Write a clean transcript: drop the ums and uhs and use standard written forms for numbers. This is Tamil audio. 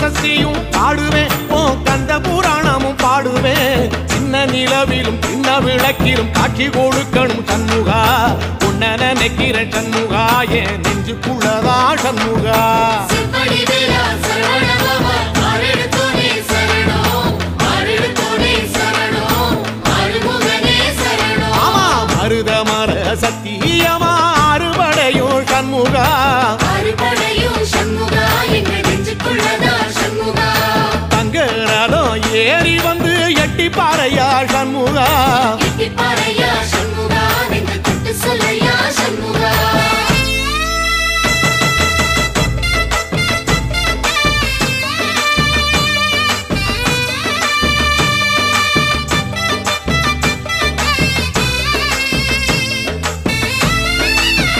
சஷ்டியும் பாடுவேன் உன் கந்த புராணமும் பாடுவேன் சின்ன நிலவிலும் சின்ன விளக்கிலும் காட்சி கொடுக்கணும் சண்முகா உன்ன நினைக்கிறேன் சண்முகா என் நெஞ்சுக்குள்ளதா சண்முகா ஆமா மருதமர சத்தியமா அறுபடையும் சண்முகா தங்க ரதம் ஏறி வந்து எட்டி பாறையா சண்முகா